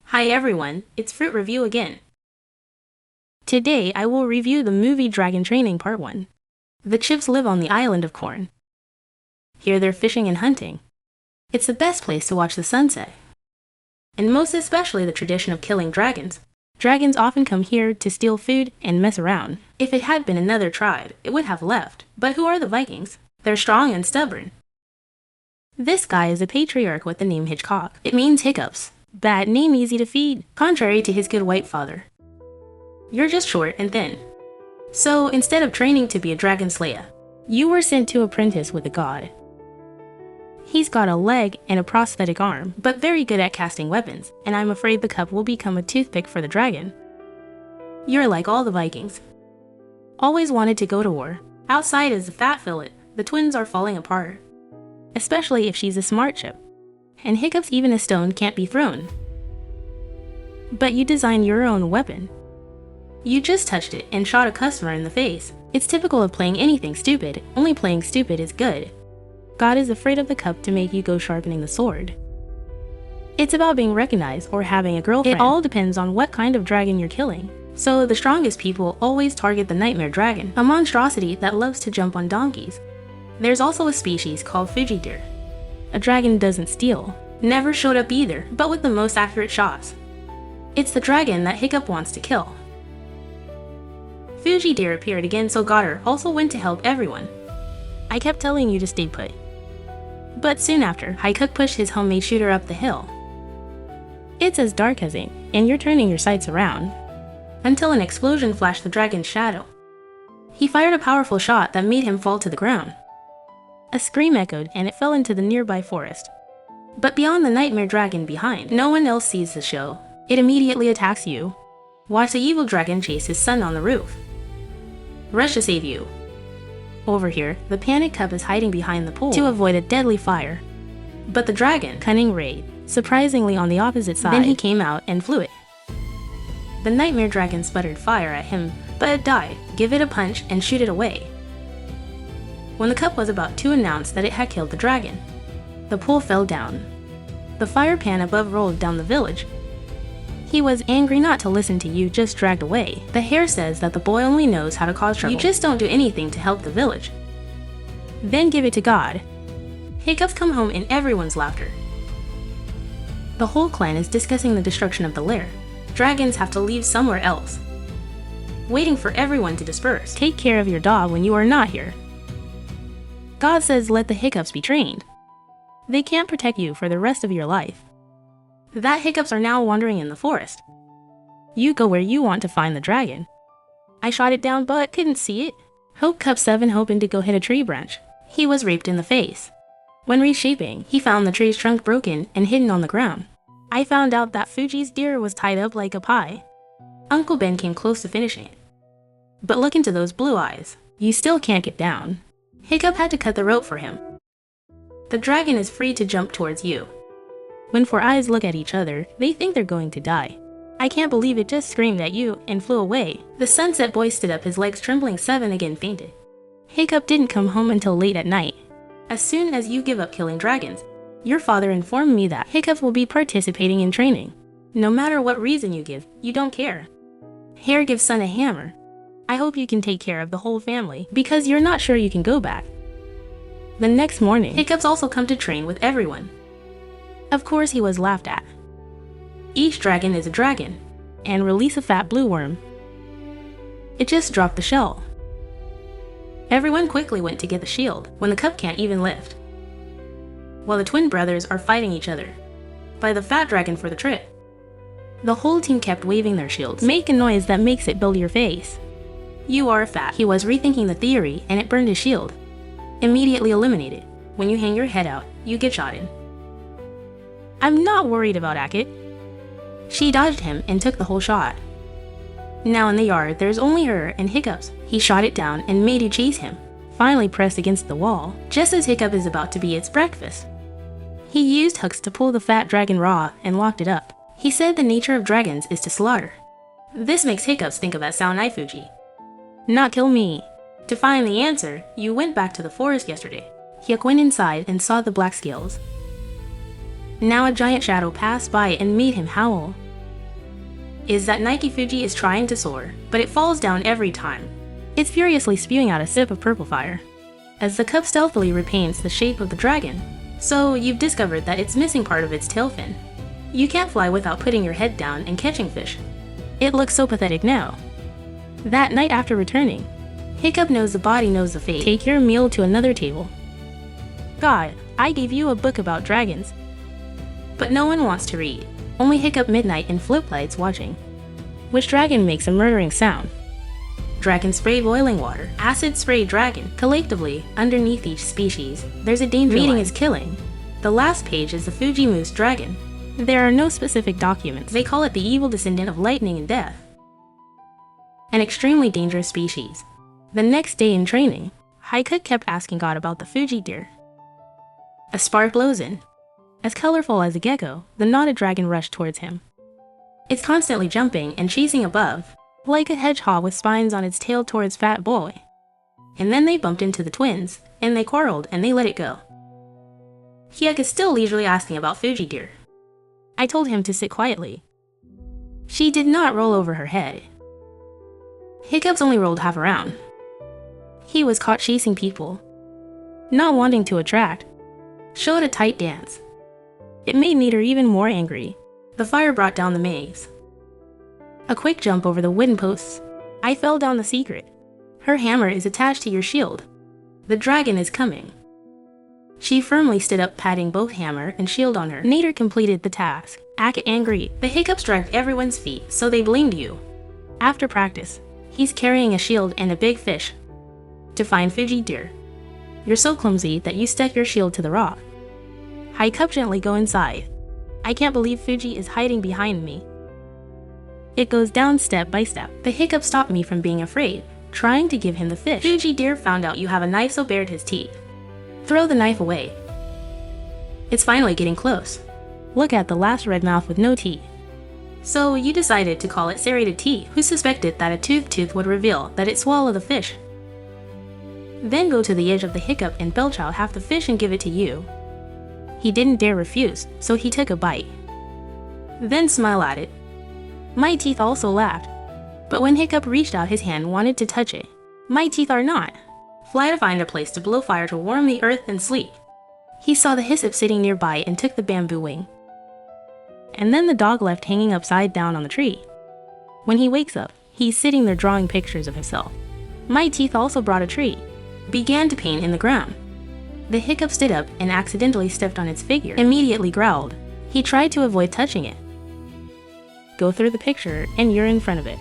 Hi everyone, it's Fruit Review again. Today I will review the movie Dragon Training Part 1. The Chiefs live on the island of Corn. Here they're fishing and hunting. It's the best place to watch the sunset. And most especially the tradition of killing dragons. Dragons often come here to steal food and mess around. If it had been another tribe, it would have left. But who are the Vikings? They're strong and stubborn. This guy is a patriarch with the name Hiccup. It means hiccups. Bad name, easy to feed, contrary to his good white father. You're just short and thin. So instead of training to be a dragon slayer, you were sent to apprentice with a god. He's got a leg and a prosthetic arm, but very good at casting weapons, and I'm afraid the cup will become a toothpick for the dragon. You're like all the Vikings. Always wanted to go to war. Outside is the fat fillet. The twins are falling apart. Especially if she's a smart chip. And Hiccup's even a stone can't be thrown. But you designed your own weapon. You just touched it and shot a customer in the face. It's typical of playing anything stupid, only playing stupid is good. God is afraid of the cup to make you go sharpening the sword. It's about being recognized or having a girlfriend. It all depends on what kind of dragon you're killing. So the strongest people always target the nightmare dragon, a monstrosity that loves to jump on donkeys. There's also a species called Fuji deer. A dragon doesn't steal. Never showed up either, but with the most accurate shots. It's the dragon that Hiccup wants to kill. Fuji deer appeared again, so Gorber also went to help everyone. I kept telling you to stay put. But soon after, Hiccup pushed his homemade shooter up the hill. It's as dark as ink, and you're turning your sights around. Until an explosion flashed the dragon's shadow. He fired a powerful shot that made him fall to the ground. A scream echoed and it fell into the nearby forest. But beyond the nightmare dragon behind, no one else sees the show. It immediately attacks you. Watch the evil dragon chase his son on the roof. Rush to save you. Over here, the panicked cup is hiding behind the pool to avoid a deadly fire. But the dragon, cunning raid, surprisingly on the opposite side. Then he came out and flew it. The nightmare dragon sputtered fire at him, but it died. Give it a punch and shoot it away. When the cup was about to announce that it had killed the dragon, the pool fell down. The fire pan above rolled down the village. He was angry not to listen to you, just dragged away. The hare says that the boy only knows how to cause trouble. You just don't do anything to help the village. Then give it to God. Hiccups come home in everyone's laughter. The whole clan is discussing the destruction of the lair. Dragons have to leave somewhere else. Waiting for everyone to disperse. Take care of your dog when you are not here. God says let the Hiccups be trained. They can't protect you for the rest of your life. That Hiccups are now wandering in the forest. You go where you want to find the dragon. I shot it down but couldn't see it. Hope Cup 7 hoping to go hit a tree branch. He was raped in the face. When reshaping, he found the tree's trunk broken and hidden on the ground. I found out that Fuji's deer was tied up like a pie. Uncle Ben came close to finishing it. But look into those blue eyes. You still can't get down. Hiccup had to cut the rope for him. The dragon is free to jump towards you. When four eyes look at each other, they think they're going to die. I can't believe it just screamed at you and flew away. The sunset boy stood up, his legs trembling. 7 again fainted. Hiccup didn't come home until late at night. As soon as you give up killing dragons, your father informed me that Hiccup will be participating in training. No matter what reason you give, you don't care. Hare gives son a hammer. I hope you can take care of the whole family, because you're not sure you can go back. The next morning, Hiccups also come to train with everyone. Of course he was laughed at. Each dragon is a dragon, and release a fat blue worm. It just dropped the shell. Everyone quickly went to get the shield, when the cup can't even lift. While the twin brothers are fighting each other, by the fat dragon for the trip. The whole team kept waving their shields. Make a noise that makes it build your face. You are fat. He was rethinking the theory and it burned his shield. Immediately eliminated. When you hang your head out, you get shot in. I'm not worried about Akit. She dodged him and took the whole shot. Now in the yard, there's only her and Hiccups. He shot it down and made it chase him, finally pressed against the wall, just as Hiccup is about to be its breakfast. He used hooks to pull the fat dragon raw and locked it up. He said the nature of dragons is to slaughter. This makes Hiccups think of that Sao Fuji. Not kill me. To find the answer, you went back to the forest yesterday. Hiccup went inside and saw the black scales. Now a giant shadow passed by and made him howl. Is that Nike Fuji is trying to soar, but it falls down every time. It's furiously spewing out a sip of purple fire, as the cup stealthily repaints the shape of the dragon. So you've discovered that it's missing part of its tail fin. You can't fly without putting your head down and catching fish. It looks so pathetic now. That night after returning, Hiccup knows the body knows the fate. Take your meal to another table. God, I gave you a book about dragons. But no one wants to read. Only Hiccup, Midnight, and Floatlights watching. Which dragon makes a murdering sound? Dragon spray boiling water, acid spray dragon. Collectively, underneath each species, there's a danger line. Reading is killing. The last page is the Fuji Moose dragon. There are no specific documents. They call it the evil descendant of lightning and death. An extremely dangerous species. The next day in training, Hiccup kept asking God about the Fuji deer. A spark blows in. As colorful as a gecko, the knotted dragon rushed towards him. It's constantly jumping and chasing above, like a hedgehog with spines on its tail towards Fat Boy. And then they bumped into the twins, and they quarreled and they let it go. Hiccup is still leisurely asking about Fuji deer. I told him to sit quietly. She did not roll over her head. Hiccup's only rolled half around. He was caught chasing people. Not wanting to attract, showed a tight dance. It made Neater even more angry. The fire brought down the maze. A quick jump over the wooden posts. I fell down the secret. Her hammer is attached to your shield. The dragon is coming. She firmly stood up, patting both hammer and shield on her. Neater completed the task. Act angry. The Hiccups dragged everyone's feet, so they blamed you. After practice, he's carrying a shield and a big fish to find Fuji deer. You're so clumsy that you stuck your shield to the rock. Hiccup gently go inside. I can't believe Fuji is hiding behind me. It goes down step by step. The Hiccup stopped me from being afraid, trying to give him the fish. Fuji deer found out you have a knife, so bared his teeth. Throw the knife away. It's finally getting close. Look at the last red mouth with no teeth. So you decided to call it serrated teeth. Who suspected that a tooth would reveal that it swallowed the fish? Then go to the edge of the Hiccup and belch out half the fish and give it to you. He didn't dare refuse, so he took a bite. Then smile at it. My teeth also laughed. But when Hiccup reached out his hand wanted to touch it, my teeth are not. Fly to find a place to blow fire to warm the earth and sleep. He saw the Hiccup sitting nearby and took the bamboo wing. And then the dog left hanging upside down on the tree. When he wakes up, he's sitting there drawing pictures of himself. My teeth also brought a tree. Began to paint in the ground. The Hiccup stood up and accidentally stepped on its figure. Immediately growled. He tried to avoid touching it. Go through the picture and you're in front of it.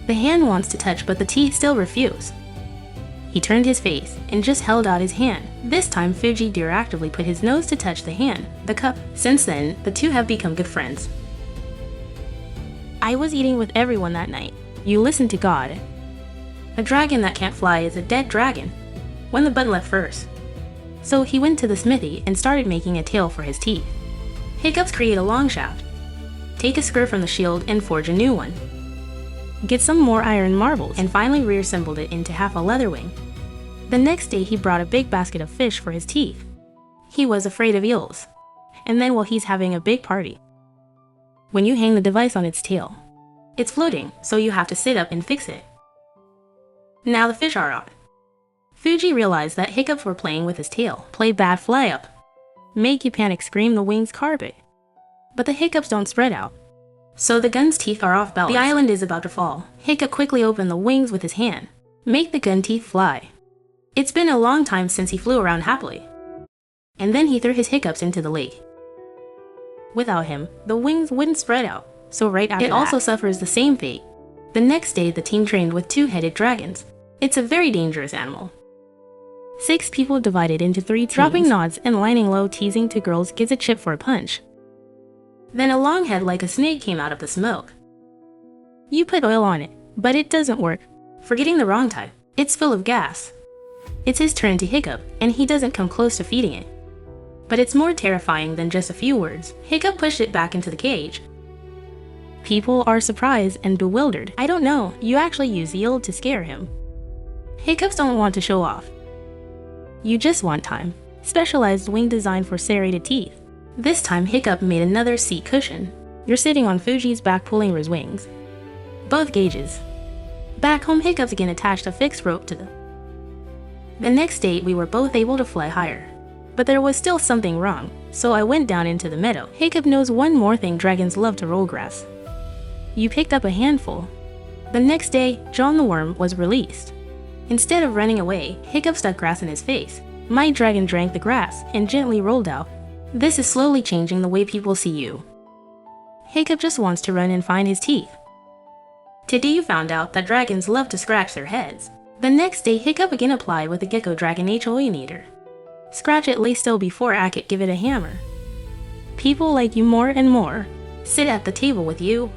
The hand wants to touch, but the teeth still refuse. He turned his face and just held out his hand. This time Fuji deer actively put his nose to touch the hand, the cup. Since then, the two have become good friends. I was eating with everyone that night. You listened to God. A dragon that can't fly is a dead dragon. When the button left first. So he went to the smithy and started making a tail for his teeth. Hiccups create a long shaft. Take a screw from the shield and forge a new one. Get some more iron marbles and finally reassembled it into half a leather wing. The next day he brought a big basket of fish for his teeth. He was afraid of eels. And then he's having a big party. When you hang the device on its tail, it's floating, so you have to sit up and fix it. Now the fish are out. Fuji realized that Hiccups were playing with his tail. Play bad, fly up. Make you panic, scream, the wings carpet. But the Hiccups don't spread out. So the gun's teeth are off balance. The island is about to fall. Hiccup quickly opened the wings with his hand. Make the gun teeth fly. It's been a long time since he flew around happily. And then he threw his Hiccups into the lake. Without him, the wings wouldn't spread out. So right after that, it also suffers the same fate. The next day the team trained with two-headed dragons. It's a very dangerous animal. 6 people divided into 3 teams. Dropping nods and lining low, teasing to girls gives a chip for a punch. Then a long head like a snake came out of the smoke. You put oil on it, but it doesn't work. Forgetting the wrong type. It's full of gas. It's his turn to Hiccup, and he doesn't come close to feeding it. But it's more terrifying than just a few words. Hiccup pushed it back into the cage. People are surprised and bewildered. I don't know, you actually use yield to scare him. Hiccups don't want to show off. You just want time. Specialized wing designed for serrated teeth. This time Hiccup made another seat cushion. You're sitting on Fuji's back pulling his wings. Both gauges. Back home, Hiccup again attached a fixed rope to them. The next day we were both able to fly higher. But there was still something wrong, so I went down into the meadow. Hiccup knows one more thing: dragons love to roll grass. You picked up a handful. The next day, John the Worm was released. Instead of running away, Hiccup stuck grass in his face. My dragon drank the grass and gently rolled out. This is slowly changing the way people see you. Hiccup just wants to run and find his teeth. Today you found out that dragons love to scratch their heads. The next day, Hiccup again applied with the Gecko Dragon HOE Eater. Scratch it, lay still before Hackett give it a hammer. People like you more and more. Sit at the table with you.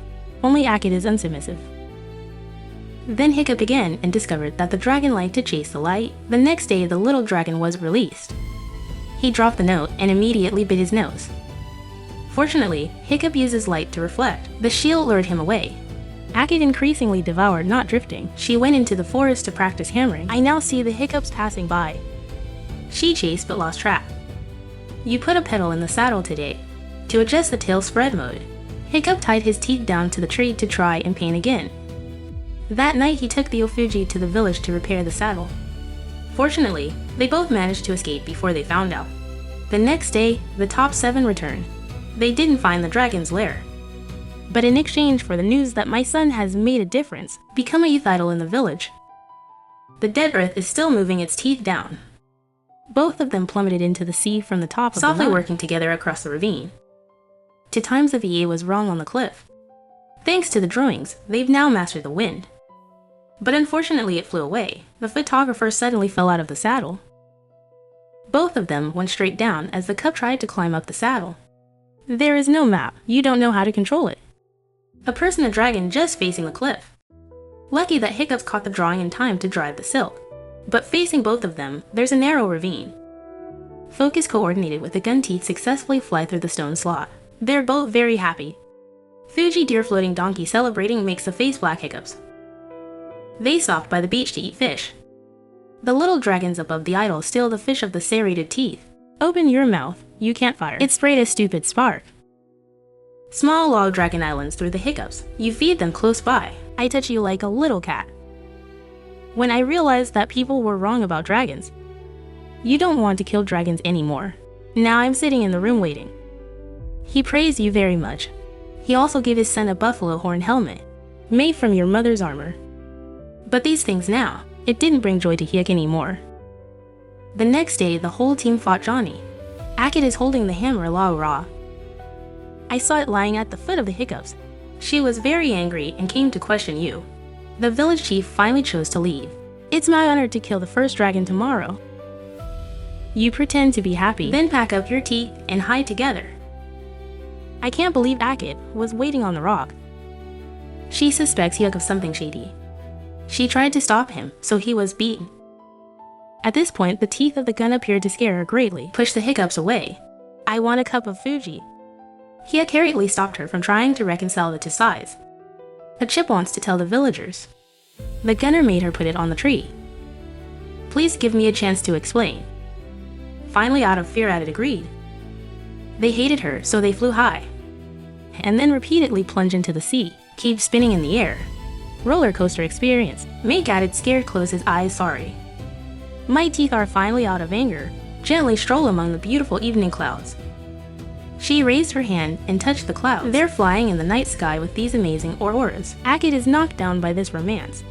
Only Hackett is unsubmissive. Then Hiccup again and discovered that the dragon liked to chase the light. The next day the little dragon was released. He dropped the note and immediately bit his nose. Fortunately, Hiccup uses light to reflect. The shield lured him away. Hackett increasingly devoured, not drifting. She went into the forest to practice hammering. I now see the Hiccups passing by. She chased but lost track. You put a pedal in the saddle today. To adjust the tail spread mode, Hiccup tied his teeth down to the tree to try and paint again. That night he took the Ofuji to the village to repair the saddle. Fortunately, they both managed to escape before they found out. The next day, the top 7 returned. They didn't find the dragon's lair. But in exchange for the news that my son has made a difference, become a youth idol in the village. The dead earth is still moving its teeth down. Both of them plummeted into the sea from the top of softly working together across the ravine. To times the VA was wrong on the cliff. Thanks to the drawings, they've now mastered the wind. But unfortunately it flew away. The photographer suddenly fell out of the saddle. Both of them went straight down as the cub tried to climb up the saddle. There is no map. You don't know how to control it. A person and dragon just facing the cliff. Lucky that Hiccups caught the drawing in time to drive the silk. But facing both of them, there's a narrow ravine. Focus coordinated with the gun teeth successfully fly through the stone slot. They're both very happy. Fuji deer floating donkey celebrating makes the face black Hiccups. They stopped by the beach to eat fish. The little dragons above the idol steal the fish of the serrated teeth. Open your mouth, you can't fire. It sprayed a stupid spark. Small log dragon islands through the Hiccups. You feed them close by. I touch you like a little cat. When I realized that people were wrong about dragons. You don't want to kill dragons anymore. Now I'm sitting in the room waiting. He praised you very much. He also gave his son a buffalo horn helmet, made from your mother's armor. But these things now, it didn't bring joy to Hiccup anymore. The next day, the whole team fought Johnny. Hackett is holding the hammer raw. I saw it lying at the foot of the Hiccups. She was very angry and came to question you. The village chief finally chose to leave. It's my honor to kill the first dragon tomorrow. You pretend to be happy, then pack up your teeth and hide together. I can't believe Hackett was waiting on the rock. She suspects Hiccup of something shady. She tried to stop him, so he was beaten. At this point, the teeth of the gun appeared to scare her greatly, pushed the Hiccups away. I want a cup of Fuji. He carefully stopped her from trying to reconcile the two sides. A chip wants to tell the villagers. The gunner made her put it on the tree. Please give me a chance to explain. Finally, out of fear, Hackett agreed. They hated her, so they flew high. And then repeatedly plunged into the sea, keep spinning in the air. Roller coaster experience. Make Hackett scared close his eyes sorry. My teeth are finally out of anger. Gently stroll among the beautiful evening clouds. She raised her hand and touched the clouds. They're flying in the night sky with these amazing auroras. Hackett is knocked down by this romance.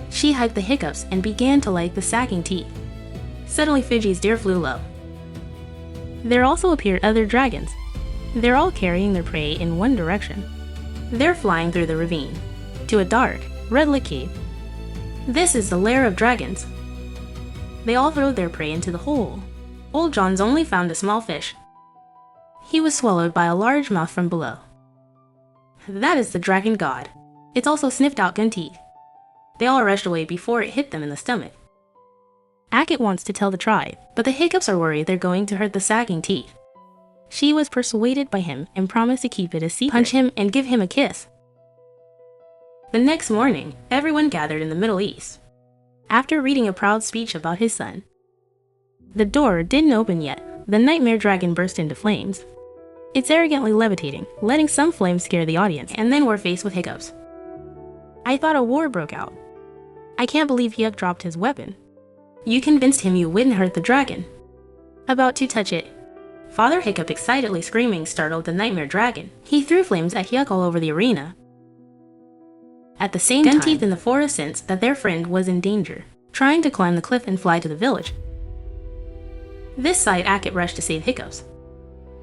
She hugged the Hiccups and began to like the sagging teeth. Suddenly Fuji's deer flew low. There also appeared other dragons. They're all carrying their prey in one direction. They're flying through the ravine to a dark, red-lit cave. This is the lair of dragons. They all throw their prey into the hole. Old John's only found a small fish. He was swallowed by a large mouth from below. That is the dragon god. It's also sniffed out gun teeth. They all rushed away before it hit them in the stomach. Hackett wants to tell the tribe, but the Hiccups are worried they're going to hurt the sagging teeth. She was persuaded by him and promised to keep it a secret, punch him and give him a kiss. The next morning, everyone gathered in the Middle East. After reading a proud speech about his son, The door didn't open yet. The nightmare dragon burst into flames. It's arrogantly levitating, letting some flames scare the audience, and then we're faced with hiccups. I thought a war broke out. I can't believe Hiccup dropped his weapon. You convinced him you wouldn't hurt the dragon. About to touch it. Father Hiccup, excitedly screaming, startled the nightmare dragon. He threw flames at Hiccup all over the arena. At the same time, Teeth in the forest sensed that their friend was in danger, trying to climb the cliff and fly to the village. This sight, Hackett rushed to save Hiccups.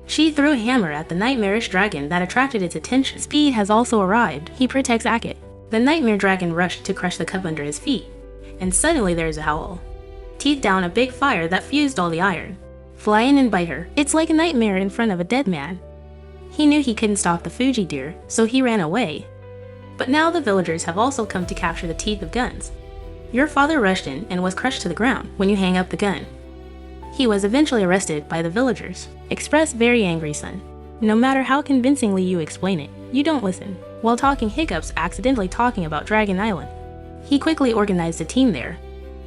She threw a hammer at the nightmarish dragon that attracted its attention. Speed has also arrived. He protects Hackett. The nightmare dragon rushed to crush the cup under his feet, and suddenly there's a howl. Teeth down a big fire that fused all the iron. Fly in and bite her. It's like a nightmare in front of a dead man. He knew he couldn't stop the Fuji deer, so he ran away. But now the villagers have also come to capture the teeth of guns. Your father rushed in and was crushed to the ground when you hang up the gun. He was eventually arrested by the villagers. Express very angry son. No matter how convincingly you explain it, you don't listen. While talking, Hiccups accidentally talking about Dragon Island. He quickly organized a team there.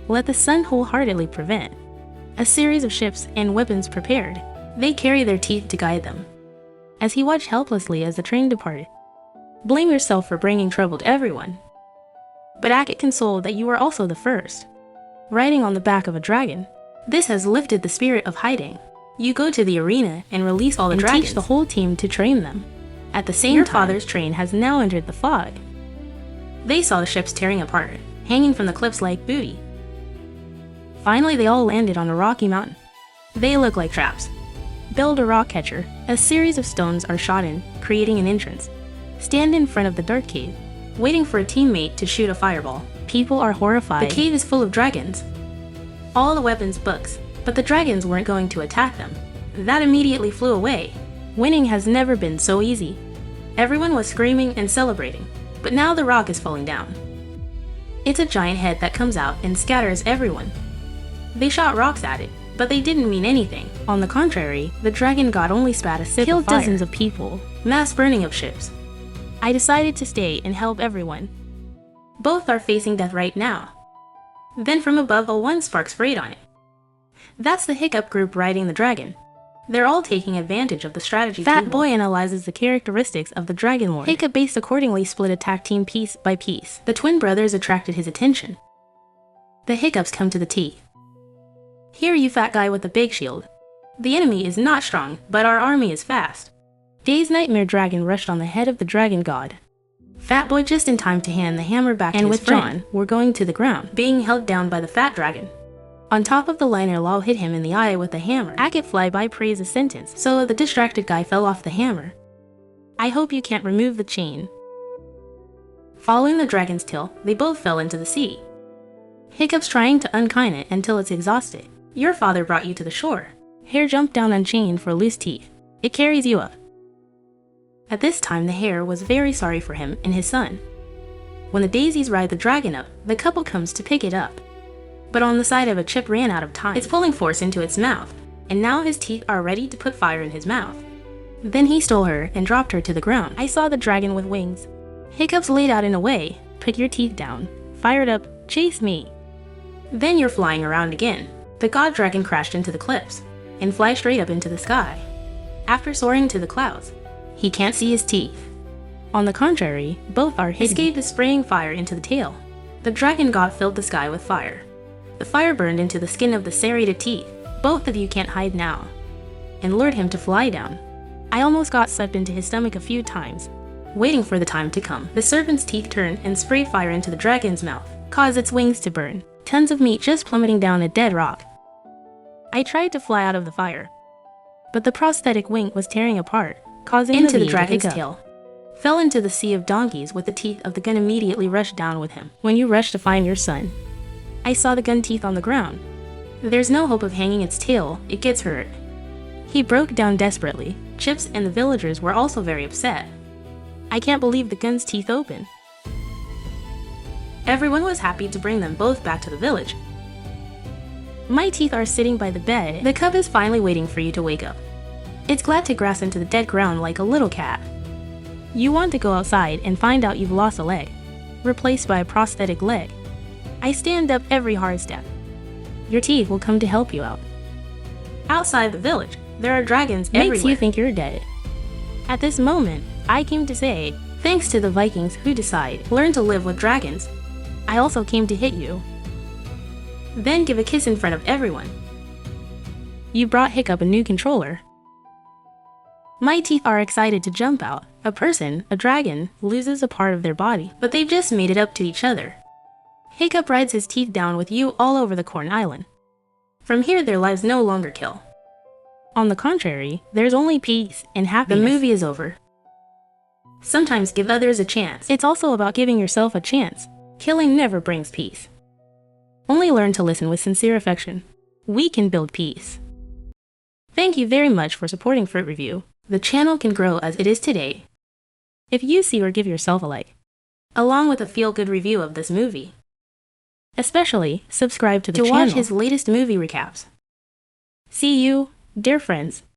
Let the son wholeheartedly prevent. A series of ships and weapons prepared. They carry their teeth to guide them. As he watched helplessly as the train departed. Blame yourself for bringing trouble to everyone. But Hackett consoled that you were also the first. Riding on the back of a dragon. This has lifted the spirit of hiding. You go to the arena and release all the dragons. Teach the whole team to train them. At the same time, your father's train has now entered the fog. They saw the ships tearing apart, hanging from the cliffs like booty. Finally, they all landed on a rocky mountain. They look like traps. Build a rock catcher. A series of stones are shot in, creating an entrance. Stand in front of the dark cave, waiting for a teammate to shoot a fireball. People are horrified. The cave is full of dragons. All the weapons books, but the dragons weren't going to attack them. That immediately flew away. Winning has never been so easy. Everyone was screaming and celebrating, but now the rock is falling down. It's a giant head that comes out and scatters everyone. They shot rocks at it, but they didn't mean anything. On the contrary, the dragon god only spat a sip of fire. Killed dozens of people. Mass burning of ships. I decided to stay and help everyone. Both are facing death right now. Then from above, a one spark sprayed on it. That's the Hiccup group riding the dragon. They're all taking advantage of the strategy. Fat Boy analyzes the characteristics of the Dragon Lord. Hiccup based accordingly split attack team piece by piece. The twin brothers attracted his attention. The Hiccups come to the teeth. Here, you fat guy with the big shield. The enemy is not strong, but our army is fast. Day's nightmare dragon rushed on the head of the dragon god. Fat Boy just in time to hand the hammer back to his friend. And with John, we're going to the ground, being held down by the fat dragon. On top of the liner, Law hit him in the eye with a hammer. Hackett flyby praised a sentence, so the distracted guy fell off the hammer. I hope you can't remove the chain. Following the dragon's tail, they both fell into the sea. Hiccup's trying to unkind it until it's exhausted. Your father brought you to the shore. Hare jumped down unchained for loose teeth. It carries you up. At this time, the hare was very sorry for him and his son. When the daisies ride the dragon up, the couple comes to pick it up. But on the side of a chip ran out of time. It's pulling force into its mouth, and now his teeth are ready to put fire in his mouth. Then he stole her and dropped her to the ground. I saw the dragon with wings. Hiccup's laid out in a way. Put your teeth down. Fire it up. Chase me. Then you're flying around again. The god dragon crashed into the cliffs and fly straight up into the sky. After soaring to the clouds, he can't see his teeth. On the contrary, both are hidden. Escaped the spraying fire into the tail. The dragon god filled the sky with fire. The fire burned into the skin of the serrated teeth. Both of you can't hide now. And lured him to fly down. I almost got sucked into his stomach a few times, waiting for the time to come. The serpent's teeth turned and sprayed fire into the dragon's mouth, caused its wings to burn. Tons of meat just plummeting down a dead rock. I tried to fly out of the fire, but the prosthetic wing was tearing apart, causing into the dragon's tail. Fell into the sea of donkeys with the teeth of the gun immediately rushed down with him. When you rushed to find your son, I saw the gun teeth on the ground. There's no hope of hanging its tail, it gets hurt. He broke down desperately. Chips and the villagers were also very upset. I can't believe the gun's teeth open. Everyone was happy to bring them both back to the village. My teeth are sitting by the bed. The cub is finally waiting for you to wake up. It's glad to grass into the dead ground like a little cat. You want to go outside and find out you've lost a leg, replaced by a prosthetic leg. I stand up every hard step. Your teeth will come to help you out. Outside the village, there are dragons everywhere. Makes you think you're dead. At this moment, I came to say, thanks to the Vikings who decide, learn to live with dragons. I also came to hit you. Then give a kiss in front of everyone. You brought Hiccup a new controller. My teeth are excited to jump out. A person, a dragon, loses a part of their body, but they've just made it up to each other. Hiccup rides his teeth down with you all over the Corn Island. From here, their lives no longer kill. On the contrary, there's only peace and happiness. The movie is over. Sometimes give others a chance. It's also about giving yourself a chance. Killing never brings peace. Only learn to listen with sincere affection. We can build peace. Thank you very much for supporting Fruit Review. The channel can grow as it is today. If you see or give yourself a like, along with a feel-good review of this movie. Especially, subscribe to the channel to watch his latest movie recaps. See you, dear friends.